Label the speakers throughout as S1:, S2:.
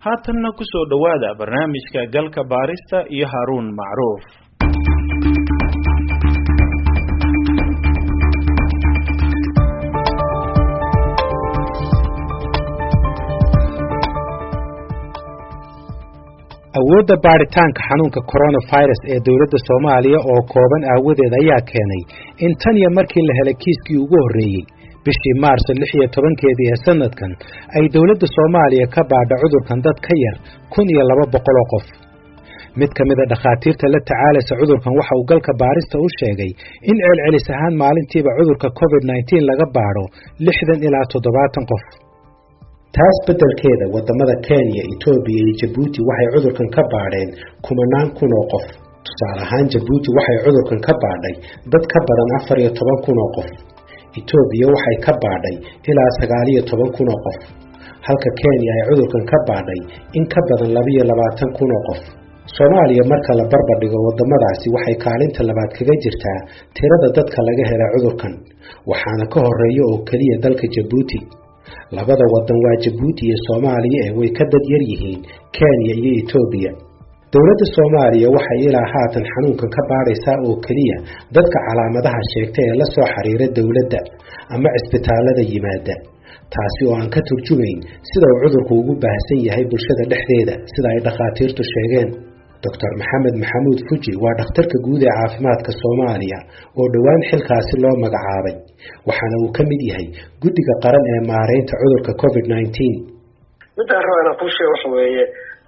S1: haatanna ku soo dhawaada barnaamijka galka baarista iyo Haruun Macruuf.
S2: awoodda baaritaanka xanuunka coronavirus ee dawladda Soomaaliya oo kooban aawadeed ayaa keenay in tan iyo markii la helay kiiskii ugu horeeyay bishii Maars 16 ee sanadkan ay dawladda Soomaaliya ka baadho cudurkan dad ka yar 1200 qof. mid ka mid ah dhakhaatiirta la tacaalaysa cudurkan waxa uu galka baarista u sheegay in celcelis ahaan maalintiiba cudurka COVID-19 laga baadho 60 ilaa 70 qof. taas beddelkeeda wadamada Kenya, Ethiopia iyo Djibouti waxay cudurkan ka baadheen 10,000 oo qof. tusaale ahaan Djibouti waxay cudurkan ka baadhay dad ka badan 14,000 oo qof. Ethiopia waxay ka baadhay ilaa 19,000 oo qof. halka Kenya ay cudurkan ka baadhay in ka badan 22,000 oo qof. Soomaaliya marka la barbar dhigo wadamadaasi waxay kaalinta labaad kaga jirtaa tirada dadka laga helay cudurkan, waxaana ka horeeya oo kaliya dalka Djibouti. labada wadan waa Djibouti iyo Soomaaliya ee way ka dad yar yihiin Kenya iyo Ethiopia. dawladda Soomaaliya waxay ilaa haatan xanuunkan ka baaraysaa oo kaliya dadka calaamadaha sheegtay ee la soo xiriira dawladda ama isbitaalada yimaada, taasi oo aan ka turjumayn sida uu cudurku ugu baahsan yahay bulshada dhexdeeda sida ay dhakhaatiirtu sheegeen. Dr. Maxamed Maxamuud Fuji waa dhakhtarka guud ee caafimaadka Soomaaliya oo dhawaan xilkaasi loo magacaabay, waxaana uu ka mid yahay guddiga qaran ee maareynta cudurka COVID-19.
S3: midaan rabaa ku sheego waxa weeye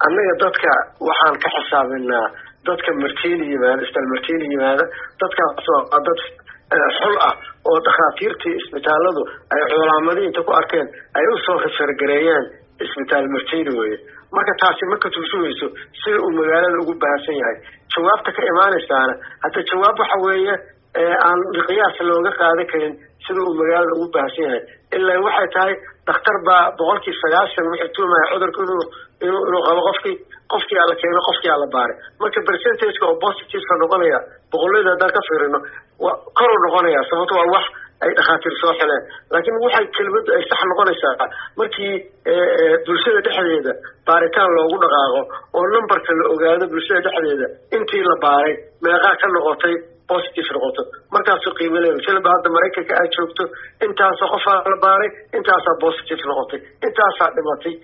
S3: annaga dadka waxaan ka xisaabinaa dadka martiini yimaada isbitaal martiini yimaada dadkaas waa dad xul ah oo dhakhaatiirtii isbitaaladu ay calaamadiinta ku arkeen ay u soo refergareeyaan isbitaal martiini weeye. marka taasi ma ka turjumayso sida uu magaalada ugu baahsan yahay. jawaabta ka imaanaysaana hadda jawaab waxa weeye aan qiyaas looga qaadan karin sida uu magaalada ugu baahsan yahay. ilaa waxay tahay dhakhtar baa 90% wixii tuumaya cudurka inuu qabo qofkii la keeno qofkii la baaray. marka percentage oo positive ka noqonaya boqolada hadda ka fiirino kor u noqonaya sababtoo waa wax ay dhakhaatiir soo xeleen. laakiin waxay kelmaddu ay sax noqonaysaa markii bulshada dhexdeeda baaritaan loogu dhaqaaqo oo numberka la ogaado bulshada dhexdeeda intii la baaray meeqa ka noqotay positive noqoto. markaas qiimo leeyahay sida hadda Mareykanka ay joogto intaas qof la baaray intaas positive noqotay intaas dhimatay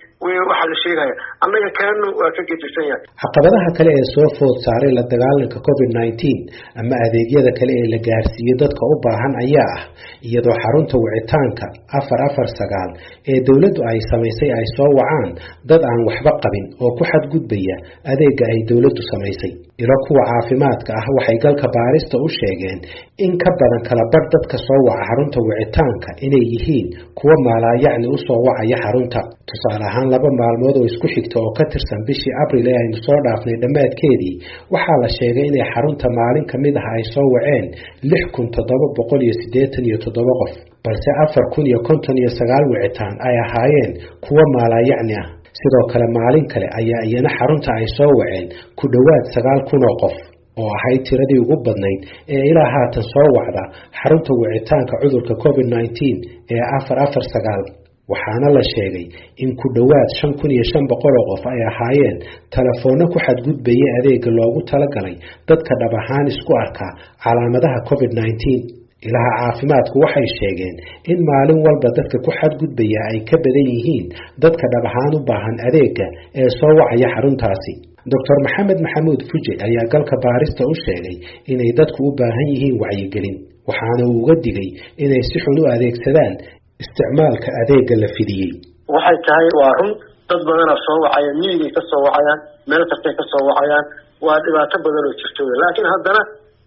S3: waxa la sheegaya annaga kaanu waa ka gedisan yahay.
S2: caqabadaha kale ee soo food saaray la dagaalanka COVID-19 ama adeegyada kale ee la gaarsiiyo dadka u baahan ayaa ah iyadoo xarunta wicitaanka 449 ee dawladdu ay samaysay ay soo wacaan dad aan waxba qabin oo ku xadgudbaya adeega ay dawladdu samaysay. ilo kuwa caafimaadka ah waxay galka baarista u sheegeen in ka badan kala bar dadka soo waca xarunta wicitaanka inay yihiin kuwa maalaayacni u soo wacaya xarunta. tusaale ahaan 2 maalmood oo isku xigta oo ka tirsan bishii Abriil ee aynu soo dhaafnay dhammaadkeedii waxaa la sheegay inay xarunta maalin ka mid ah ay soo waceen 6,787 qof, balse 4,059 wicitaan ay ahaayeen kuwa maalaayacni ah. sidoo kale maalin kale ayaa iyana xarunta ay soo waceen ku dhawaad 9,000 oo qof oo ahayd tiradii ugu badnayd ee ilaa haatan soo wacda xarunta wicitaanka cudurka COVID-19 ee 449. waxaana la sheegay in ku dhawaad 5,500 oo qof ay ahaayeen telefoonno ku xadgudbaya adeega loogu talagalay dadka dhab ahaan isku arka calaamadaha COVID-19. ilaha caafimaadku waxay sheegeen in maalin walba dadka ku xadgudbaya ay ka badan yihiin dadka dhab ahaan u baahan adeega ee soo wacaya xaruntaasi. Dr. Maxamed Maxamuud Fuji ayaa galka baarista u sheegay inay dadku u baahan yihiin wacyigelin, waxaana uu uga digay inay si xun u adeegsadaan isticmaalka adeega la fidiyay.
S3: waxay tahay waa run dad badan oo soo wacaya miyiga ka soo wacayaan meel kasta ka soo wacayaan waa dhibaato badan oo jirto. laakiin haddana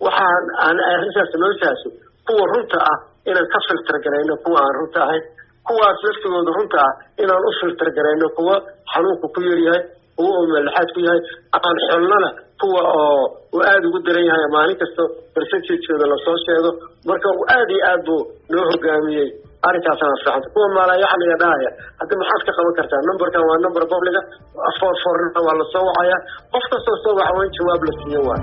S3: waxaan arrintaas noo taasi kuwa runta ah inaan ka filter gareyno kuwa aan runta ahayn, kuwaas laftigooda runta ah inaan u filter gareyno kuwa xanuunku ku yaryahay kuwa oo madaxaad ku yahay aan xulnana kuwa oo aad ugu daran yahay maalin kasta percentage-kooda la soo sheego. marka aad iyo aad buu noo hogaamiyey arrintaasna fiican. kuwa maalaayacniga dhahaya hadda maxaad ka qaban kartaa numberkan waa number public ah 449 waa la soo wacaya qof kasta soo waxa weyn jawaab la siiyo waa.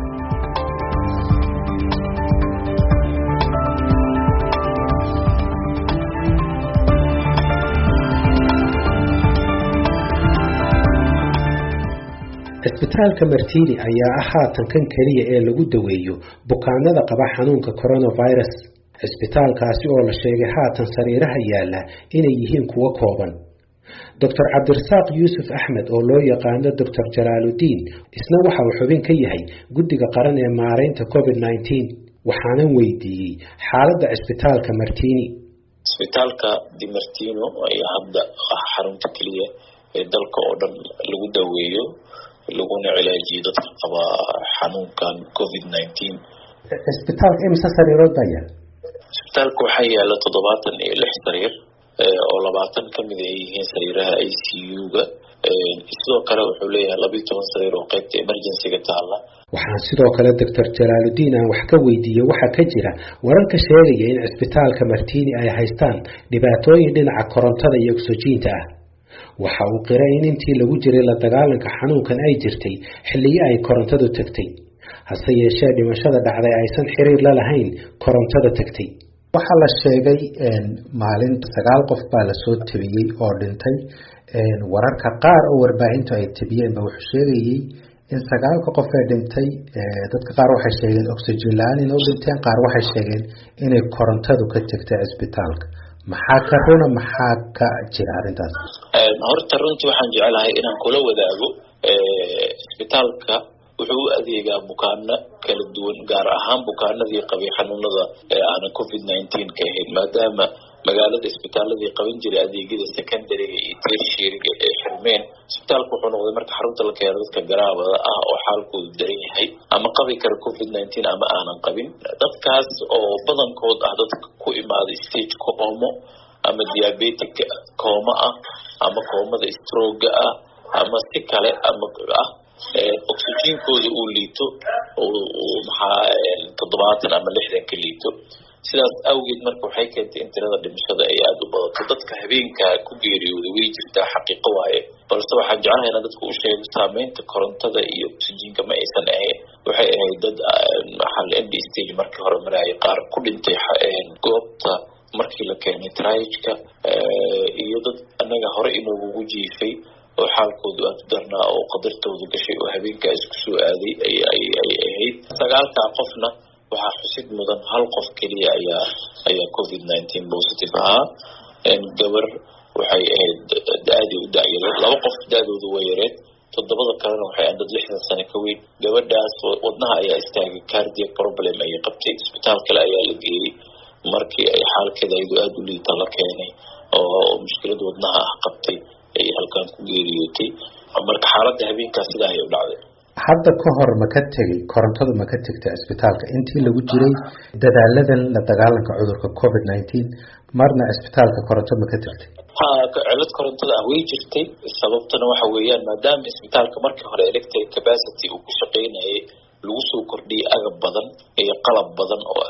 S2: cisbitaalka Martini ayaa ah haatan kan kaliya ee lagu daweeyo bukaanada qaba xanuunka coronavirus. cisbitaalkaasi oo la sheegay haatan sariiraha yaala inay yihiin kuwa kooban. Dr. Cabdirasaaq Yuusuf Axmed oo loo yaqaano Dr. Jalaaluddin isna waxa uu xubin ka yahay guddiga qaran ee maareynta COVID-19. waxaanan weydiiyey xaaladda cisbitaalka Martini.
S4: cisbitaalka Di Martino ayaa hadda xarunta kaliya ee dalka oo dhan lagu daweeyo laguna cilaajiyo dadka qaba xanuunkan COVID-19.
S2: cisbitaalka imisa sariirood baa yaala?
S4: cisbitaalka waxaa yaala 76 sariir oo 20 ka mid ay yihiin sariiraha ICU-ga. sidoo kale wuxuu leeyahay 12 sariir oo qaybta emergency-ga taala.
S2: waxaan sidoo kale Dr. Jalaaluddin aan wax ka weydiiyey waxa ka jira wararka sheegaya in cisbitaalka Martini ay haystaan dhibaatooyin dhinaca korontada iyo oksijiinta ah. waxa uu qiray in intii lagu jiray la dagaalanka xanuunkan ay jirtay xilliyo ay korontadu tagtay, hase yeeshee dhimashada dhacday aysan xiriir la lahayn korontada tagtay. waxaa la sheegay maalin 9 qof baa la soo tabiyey oo dhintay. wararka qaar oo warbaahintu ay tabiyeen ba wuxuu sheegayay in 9 qof ay dhintay. dadka qaar waxay sheegeen oxygen la'aan inay dhinteen, qaar waxay sheegeen inay korontadu ka tagtay cisbitaalka. maxaa ka runa maxaa ka jira arrintaas?
S4: horta runtii waxaan jecelahay inaan kula wadaago cisbitaalka wuxuu u adeegaa bukaano kala duwan, gaar ahaan bukaanadii qabay xanuunada aan COVID-19 ka ahayn, maadaama magaalada isbitaaladii qaban jiray adeegyada secondary-ga iyo tertiary-ga ee xirmeen. isbitaalku wuxuu noqday marka xarunta la keeno dadka garaabada ah oo xaalkoodu daran yahay ama qabi kara COVID-19 ama aanan qabin. dadkaas oo badankood ah dadka ku imaada stage coma ama diabetic coma ah ama koomada stroke ah ama si kale ama ah oxygenkooda uu liito oo maxaa 70 ama 60 ka liito. sidaas awgeed marka waxay keentay in tirada dhimashada ay aad u badato. dadka habeenka ku geeriyooday way jirtaa, xaqiiqo waaye, balse waxaan jeclahay inaan dadka u sheego saameynta korontada iyo oxygenka ma aysan ahayn. waxay ahayd dad end stage markii hore marayay, qaar ku dhintay goobta markii la keenay triage-ka, iyo dad anaga hore inoogu jiifay oo xaalkoodu aad u darnaa oo qadartoodu gashay oo habeenkaa isku soo aaday ay ahayd. 9 qofna waxaa xusid mudan 1 qof keliya ayaa COVID-19 positive ahaa. gabar waxay ahayd da-adii u dacyada, 2 qof da-doodu way yareed, 7 kalena waxay ahayd dad 60 sano ka weyn. gabadhaas wadnaha ayaa istaagay, cardiac problem ayay qabtay, isbitaal kale ayaa la geeyey. markii ay xaalkeeda ayadu aad u liita la keenay oo mushkilad wadnaha ah qabtay ay halkaan ku geeriyootay. marka xaaladda habeenkaa sidaa ayay u dhacday.
S2: hadda ka hor ma ka tegay korontadu ma ka tagtay cisbitaalka intii lagu jiray dadaaladan la dagaalanka cudurka COVID-19? marna cisbitaalka koronto ma ka tagtay?
S4: cilad korontada ah way jirtay. sababtana waxa weeyaan maadaama isbitaalka markii hore electric capacity uu ku shaqaynayay lagu soo kordhiyay agab badan iyo qalab badan oo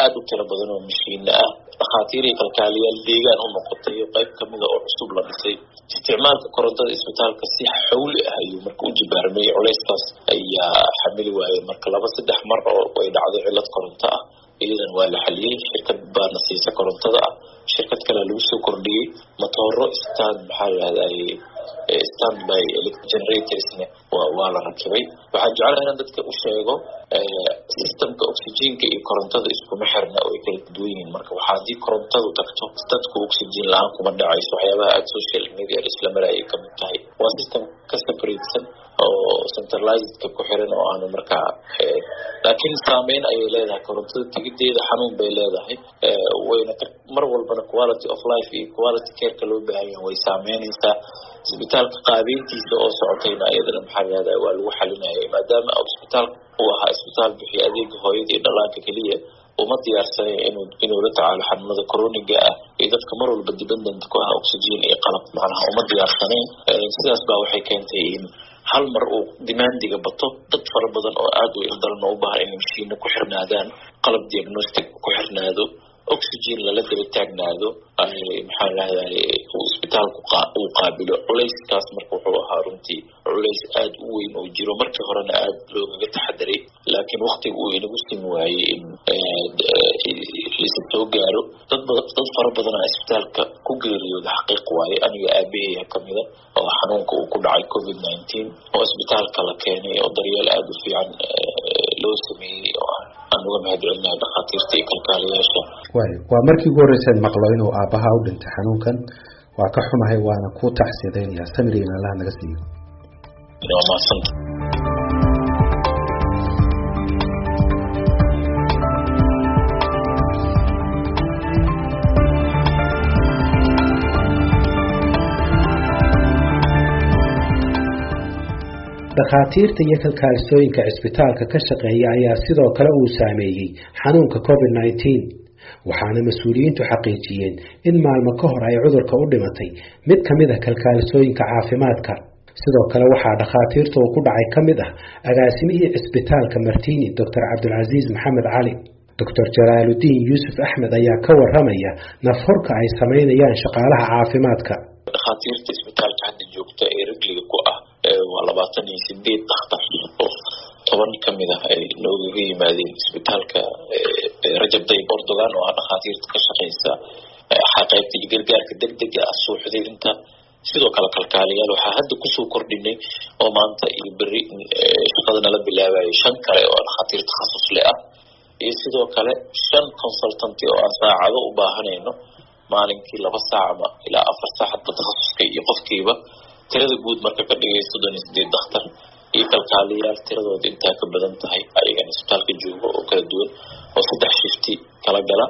S4: aad u tiro badan oo mashiina ah. dhakhaatiir iyo kalkaaliyaal deegaan u noqotay iyo qayb kamida oo cusub la dhisay. isticmaalka korontada isbitaalka si xawli ah ayuu marka u jibaarmay. culeyskaas ayaa xamili waayay. marka 2-3 mar oo way dhacday cilad koronto ah, iyadan waa la xaliyey. shirkad baana siisa korontada ah, shirkad kale lagu soo kordhiyey matooro standby electric generatorsne waa la rakibay. waxaan jeclahay inaan dadka u sheego systemka oxygenka iyo korontada iskuma xirna oo ay kala duwan yihiin. marka waxaa haddii korontadu tagto dadku oxygen la-aan kuma dhacayso. waxyaabaha aad social media isla marayay ka mid tahay. waa system ka separatesan oo centralizedka ku xiran oo aanu markaa laakiin saameyn ayay leedahay. korontada tegideeda xanuun bay leedahay. wayna mar walbana quality of life iyo quality care-ka loo baahan yahay way saameynaysaa. isbitaalka qaabeyntiisa oo socotayna iyadana waa lagu xalinayay, maadaama isbitaalka uu ahaa isbitaal bixiya adeega hooyada iyo dhallaanka keliya. uma diyaarsanay inuu la tacaalo xanuunada coroniga ah iyo dadka mar walba dependent ku ah oxygen iyo qalab. macnaha uma diyaarsanayn. sidaas baa waxay keentay in hal mar uu demandiga bato. dad fara badan oo aad u ildaran u baahan in mashiino ku xirnaadaan, qalab diagnostic ku xirnaado, oxygen lala daba taagnaado, uu isbitaalku uu qaabilo. culeyskaas marka wuxuu ahaa runtii culeys aad u weyn oo jiro. markii horena aad loogaga taxadiray, laakiin waqtiga uu inagu simi waayey in soo gaaro dad fara badan oo isbitaalka ku geeriyooda xaqiiq waaye aniga aabaheeya kamida oo xanuunka uu ku dhacay COVID-19 oo isbitaalka la keenay oo daryeel aad u fiican loo sameeyay oo aan uga mahadcelinahay dhakhaatiirta iyo kalkaaliyaasha.
S2: waa markii ugu horreysay maqlo inuu aabaha u dhintay xanuunkan waa ka xumahay waana ku taxsiideynaya samiriina Allah naga siiyo.
S4: waa maasanta
S2: dhakhaatiirta iyo kalkaalisooyinka cisbitaalka ka shaqeeya ayaa sidoo kale uu saameeyey xanuunka COVID-19 waxaana mas'uuliyiintu xaqiijiyeen in maalmo ka hor ay cudurka u dhimatay mid ka mid ah kalkaalisooyinka caafimaadka sidoo kale waxaa dhakhaatiirta uu ku dhacay ka mid ah agaasimihii cisbitaalka Martini Dr. Cabdulaziz Maxamed Cali. Dr. Jalaaluddin Yuusuf Axmed ayaa ka waramaya nafhorka ay sameynayaan shaqaalaha caafimaadka.
S4: dhakhaatiirta isbitaalka hadda joogta ee regliga ku ah waa 28 dhakhtar oo 10 kamid ah ay nooga yimaadeen isbitaalka Rajab Tayyip Erdogan oo dhakhaatiirta ka shaqeysa qaybta gargaarka degdega ah suuxdinta sidoo kale kalkaaliyaal waxaa hadda ku soo kordhinay oo maanta iyo bari shaqada la bilaabay 5 kale oo dhakhaatiir takhasus leh ah iyo sidoo kale 5 consultant oo saacado u baahanayno maalinkii 2 saac ilaa 4 saac takhasuska iyo qofkiiba tirada guud marka ka dhigayso 38 dhakhtar iyo kalkaaliyaal tiradooda inta ka badan tahay ayaga isbitaalka joogo oo kala duwan oo 3 shifti kala gala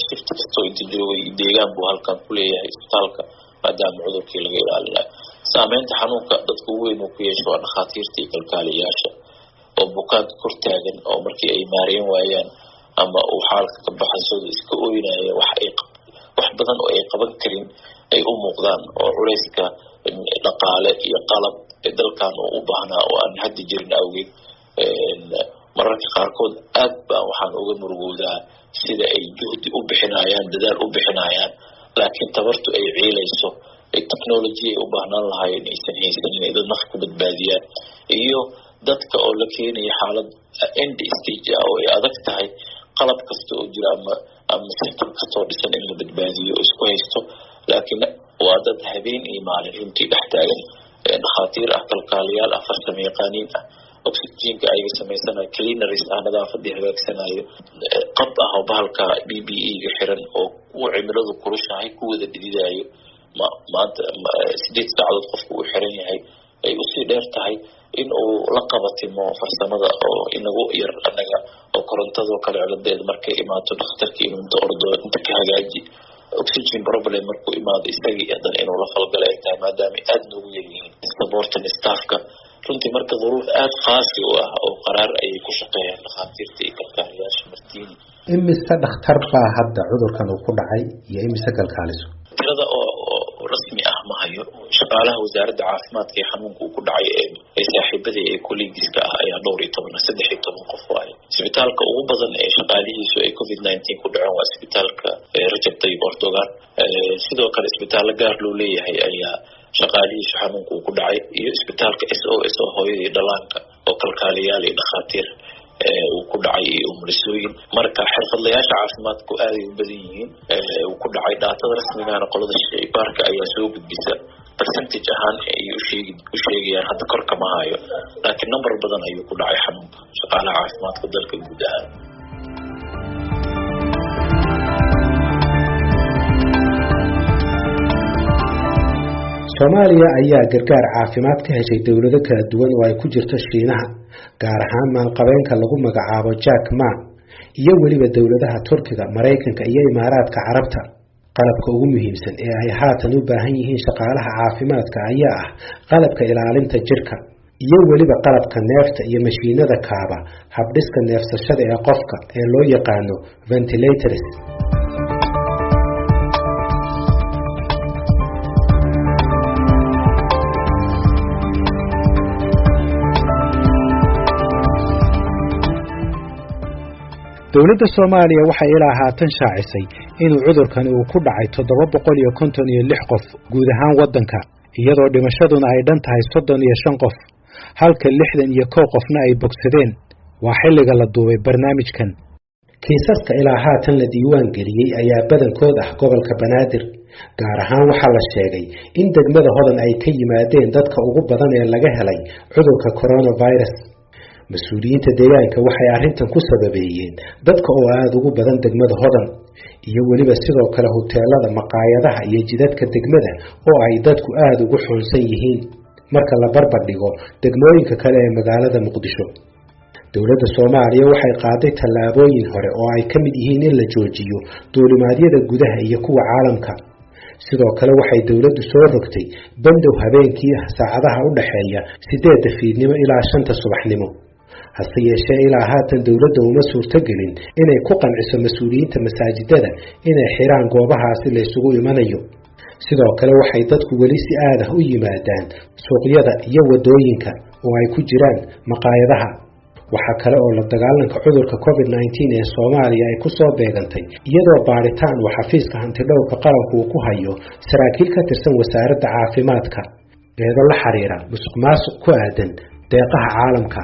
S4: shift kasto inta joogo deegaan buu halkan ku leeyahay isbitaalka maadaama cudurkii laga ilaalinayo saameynta xanuunka dadka ugu weyn ku yeesho waa dhakhaatiirta iyo kalkaaliyaasha oo bukaanka kor taagan oo markii ay maareen waayaan ama uu xaalka ka baxaysooda iska ooyinaya wax badan oo ay qaban karin ay u muuqdaan oo culayska dhaqaale iyo qalab dalkan u baahnaa oo aan hadda jirin awgeed mararka qaarkood aad baan waxaan uga murugoodaa sida ay juhdi u bixinayaan dadaal u bixinayaan laakiin tabartu ay ciilayso technology ay u baahnaan lahaayeen aysan haysanin inay dad naf ku badbaadiyaan iyo dadka oo la keenayo xaalad end stage ah oo ay adag tahay qalab kasta oo jira ama system kasta oo dhisan in la badbaadiyo isku haysto laakiin waa dad habeen iyo maalin runtii dhex taagan dhakhaatiir ah kalkaaliyaal ah farsamayaqaaniin ah oxygenka ay sameysanayo cleaners ah nadaafadii hagaagsanaayo qab ah oo bahalka BPE ga xiran oo uu cimiladu kulushahay ku wada dhididaayo maanta 8 saacadood qofku uu xiran yahay ay u sii dheer tahay in uu la qabatimo farsamada oo inagu yar anaga oo korontado kale ciladeed markay imaato dhakhtarkii inta ordo inta ka hagaaji oxygen problem markuu imaado isagii hadan inuu la falgalo ay tahay maadaama aad noogu yaryihiin supporting staffka runtii marka duruuf aad qaasi u ah oo qaraar ay ku shaqeeyaan dhakhaatiirta iyo kalkaaliyaasha Martini.
S2: imise dhakhtar baa hadda cudurkan uu ku dhacay iyo imise kalkaaliso
S4: tirada oo rasmi ah ma hayo shaqaalaha wasaaradda caafimaadka ee xanuunka uu ku dhacay ee saaxiibadii ee colleagueska ah ayaa 13 qof waaye isbitaalka ugu badan ee shaqaalihiisu ay COVID-19 ku dhaceen waa isbitaalka Rajab Tayyip Erdogan sidoo kale isbitaal gaar loo leeyahay ayaa shaqaalihiisu xanuunka uu ku dhacay iyo isbitaalka SOS oo hooyadii dhalaanka oo kalkaaliyaal iyo dhakhaatiir uu ku dhacay iyo umrisooyin marka xirfadlayaasha caafimaadku aad ay u badan yihiin uu ku dhacay daatada rasmiga ah qolada shaybaarka ayaa soo gudbisa percentage ahaan ay u sheegayaan hadda kor kama hayo laakiin number badan ayuu ku dhacay xanuunka shaqaalaha caafimaadka dalka guud ahaan.
S2: Soomaaliya ayaa gargaar caafimaad ka heshay dawlado kala duwan oo ay ku jirto Shiinaha gaar ahaan maalqabeenka lagu magacaabo Jack Ma iyo waliba dawladaha Turkiga, Mareykanka iyo Imaaraadka Carabta. qalabka ugu muhiimsan ee ay haatan u baahan yihiin shaqaalaha caafimaadka ayaa ah qalabka ilaalinta jirka iyo waliba qalabka neefta iyo mashiinada kaaba habdhiska neefsashada ee qofka ee loo yaqaano ventilators. dawladda Soomaaliya waxay ilaa haatan shaacisay inuu cudurkan uu ku dhacay 756 qof guud ahaan wadanka iyadoo dhimashaduna ay dhan tahay 35 qof halka 61 qofna ay bogsadeen waa xilliga la duubay barnaamijkan. kiisaska ilaa haatan la diiwaan geliyey ayaa badankood ah gobolka Banaadir, gaar ahaan waxaa la sheegay in degmada Hodan ay ka yimaadeen dadka ugu badan ee laga helay cudurka coronavirus. Mas'uuliyiinta deegaanka waxay arrintan ku sababeeyeen dadka oo aad ugu badan degmada Hodan, iyo weliba sidoo kale hoteelada, maqaayadaha iyo jidadka degmada oo ay dadku aad ugu xoonsan yihiin marka la barbar dhigo degmooyinka kale ee magaalada Muqdisho. Dowladda Soomaaliya waxay qaaday tallaabooyin hore oo ay ka mid yihiin in la joojiyo duulimaadyada gudaha iyo kuwa caalamka. Sidoo kale waxay dowladdu soo rogtay bandow habeenkii saacadaha u dhaxeeya 8 fiidnimo ilaa 5 subaxnimo. hase yeeshee ilaa haatan dowladda uma suurtagelin inay ku qanciso mas'uuliyiinta masaajidada inay xiraan goobahaasi la isugu imanayo. sidoo kale waxay dadku weli si aad ah u yimaadaan suuqyada iyo wadooyinka oo ay ku jiraan maqaayadaha. waxa kale oo la dagaalanka cudurka COVID-19 ee Soomaaliya ay ku soo beegantay iyadoo baaritaan uu xafiiska hantidhowrka qaranku uu ku hayo saraakiil ka tirsan wasaaradda caafimaadka eedo la xiriira musuqmaasuq ku aadan deeqaha caalamka.